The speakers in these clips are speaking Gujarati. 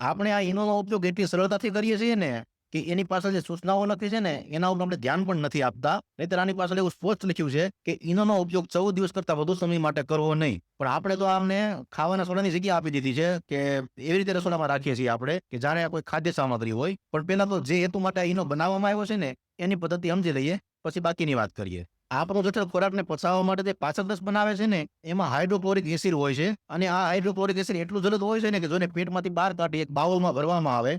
આપણે આ ઈનોનો ઉપયોગ એટલી સરળતાથી કરીએ છીએ ને કે એની પાછળ જે સૂચનાઓ લખી છે ને એના ઉપર આપણે ધ્યાન પણ નથી આપતા. નહીંતર આની પાછળ એવું સ્પષ્ટ લખ્યું છે કે ઈનોનો ઉપયોગ 14 દિવસ કરતા વધુ સમય માટે કરવો નહીં. પણ આપણે તો આમને ખાવાના સોડાની જગ્યા આપી દીધી છે કે એવી રીતે રસોડામાં રાખીએ છીએ આપણે કે જાણે આ કોઈ ખાદ્ય સામગ્રી હોય. પણ પહેલા તો જે હેતુ માટે આ ઈનો બનાવવામાં આવ્યો છે ને એની પદ્ધતિ સમજી લઈએ, પછી બાકીની વાત કરીએ. આપણો જઠર ખોરાકને પચાવવા માટે જે પાચક રસ બનાવે છે ને એમાં હાઇડ્રોક્લોરિક એસિડ હોય છે, અને આ હાઇડ્રોક્લોરિક એસિડ એટલું જલદ હોય છે ને કે જોને પેટમાંથી બહાર કાઢી એક બાઉલમાં ભરવામાં આવે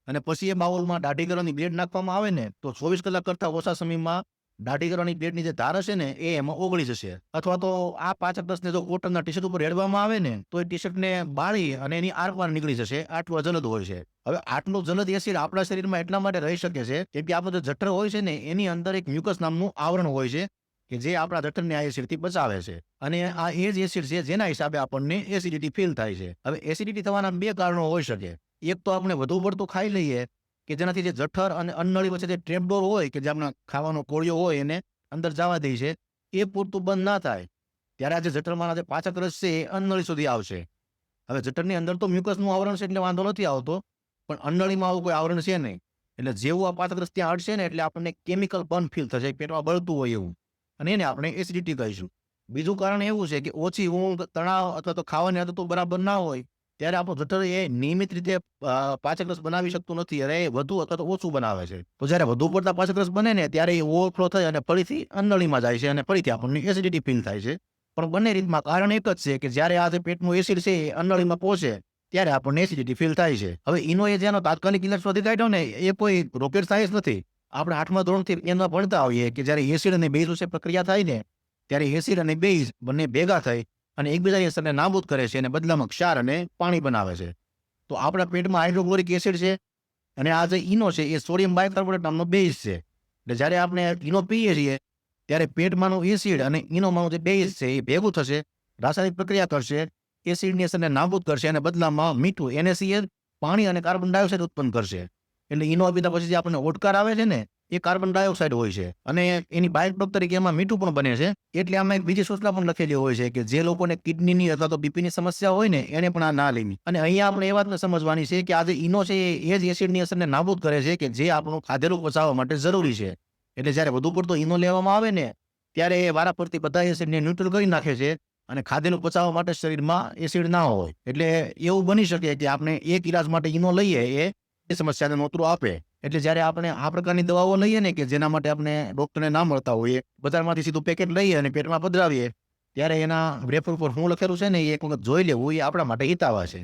અને પછી એ બાઉલમાં દાઢી કરવાની બ્લેડ નાખવામાં આવે ને તો 24 કલાક કરતા ઓછા સમયમાં દાઢી કરવાની બ્લેડની જે ધાર હશે ને એ એમાં ઓગળી જશે. અથવા તો આ પાચક રસને જો કોટનના ટી શર્ટ ઉપર રેડવામાં આવે ને તો એ ટી શર્ટને બાળી અને એની આરપાર નીકળી જશે. આટલું જલદ હોય છે. હવે આટલું જલદ એસિડ આપણા શરીરમાં એટલા માટે રહી શકે છે કેમ કે આપણો જે જઠર હોય છે ને એની અંદર એક મ્યુકસ નામનું આવરણ હોય છે કે જે આપણા જઠરને આ એસિડથી બચાવે છે. અને આ એ જ એસિડ છે જેના હિસાબે આપણને એસિડિટી ફીલ થાય છે. હવે એસિડિટી થવાના 2 કારણો હોઈ શકે. એક તો આપણે વધુ પડતું ખાઈ લઈએ કે જેનાથી જે જઠર અને અન્નનળી વચ્ચે જે ટ્રેપડોર હોય કે જે આપણા ખાવાનો કોળિયો હોય એને અંદર જવા દે છે, એ પૂરતું બંધ ના થાય ત્યારે આ જે જઠરમાં જે પાચક રસ છે એ અન્નનળી સુધી આવશે. હવે જઠરની અંદર તો મ્યુકસનું આવરણ છે એટલે વાંધો નથી આવતો, પણ અન્નનળીમાં આવું કોઈ આવરણ છે નહીં. એટલે જેવું આ પાચક રસ ત્યાં અડશે ને એટલે આપણને કેમિકલ બર્ન ફીલ થશે, પેટમાં બળતું હોય એવું, અને એને આપણે એસિડિટી કહીશું. બીજું કારણ એવું છે કે ઓછી ઊંઘ, તણાવ અથવા તો ખાવાની આદતો બરાબર ના હોય ત્યારે આપણું જઠર એ નિયમિત રીતે પાચક રસ બનાવી શકતું નથી અને એ વધુ અથવા તો ઓછું બનાવે છે. તો જ્યારે વધુ પડતા પાચક રસ બને ને ત્યારે એ ઓવરફ્લો થઈ અને ફરીથી અન્નનળીમાં જાય છે અને ફરીથી આપણને એસિડિટી ફીલ થાય છે. પણ બંને રીતમાં કારણ એક જ છે કે જ્યારે આ જે પેટનું એસિડ છે એ અન્નનળીમાં પહોંચે ત્યારે આપણને એસિડિટી ફીલ થાય છે. હવે ઈનો એ જેનો તાત્કાલિક ઇલાજ શોધી કાઢ્યો ને એ કોઈ રોકેટ સાયન્સ નથી. આપણે 8મા ધોરણથી એમાં ભણતા હોઈએ કે જ્યારે એસિડ અને બેઝ વચ્ચે પ્રક્રિયા થાય ને ત્યારે એસિડ અને બેઝ બંને ભેગા થઈ અને એકબીજાની અસરને નાબૂદ કરે છે અને બદલામાં ક્ષાર અને પાણી બનાવે છે. તો આપણા પેટમાં હાઇડ્રોક્લોરિક એસિડ છે અને આ જે ઈનો છે એ સોડિયમ બાયકાર્બોનેટ નામનો બેઝ છે. એટલે જ્યારે આપણે ઈનો પીએ છીએ ત્યારે પેટમાંનું એસિડ અને ઈનોમાંનું જે બેઝ છે એ ભેગું થશે, રાસાયણિક પ્રક્રિયા કરશે, એસિડની અસરને નાબૂદ કરશે અને બદલામાં મીઠું NaCl, પાણી અને કાર્બન ડાયોક્સાઇડ ઉત્પન્ન કરશે. એટલે ઈનો પીધા પછી જે આપણને ઓડકાર આવે છે ને એ કાર્બન ડાયોક્સાઇડ હોય છે અને એની બાય પ્રોડક્ટ તરીકે એમાં મીઠું પણ બને છે. એટલે આમાં એક બીજી સૂચના પણ લખેલી હોય છે કે જે લોકોને કિડનીની અથવા તો બીપીની સમસ્યા હોય ને એને પણ આ ના લેવી. અને અહીંયા આપણે એ વાતને સમજવાની છે કે આ જે ઈનો છે એ જ એસિડની અસરને નાબૂદ કરે છે કે જે આપણું ખાધેલું પચાવવા માટે જરૂરી છે. એટલે જ્યારે વધુ પડતો ઈનો લેવામાં આવે ને ત્યારે એ વારાફરતી બધા એસિડને ન્યુટ્રલ કરી નાખે છે અને ખાધેલું પચાવવા માટે શરીરમાં એસિડ ના હોય. એટલે એવું બની શકે કે આપણે એક ઈલાજ માટે ઈનો લઈએ એ સમસ્યાને નોતરું આપે. એટલે જ્યારે આપણે આ પ્રકારની દવાઓ લઈએ ને કે જેના માટે આપણે ડોક્ટરને ના મળતા હોઈએ, બજારમાંથી સીધું પેકેટ લઈએ અને પેટમાં પધરાવીએ ત્યારે એના રેફર ઉપર શું લખેલું છે ને એ એક વખત જોઈ લેવું એ આપણા માટે હિતાવહ છે.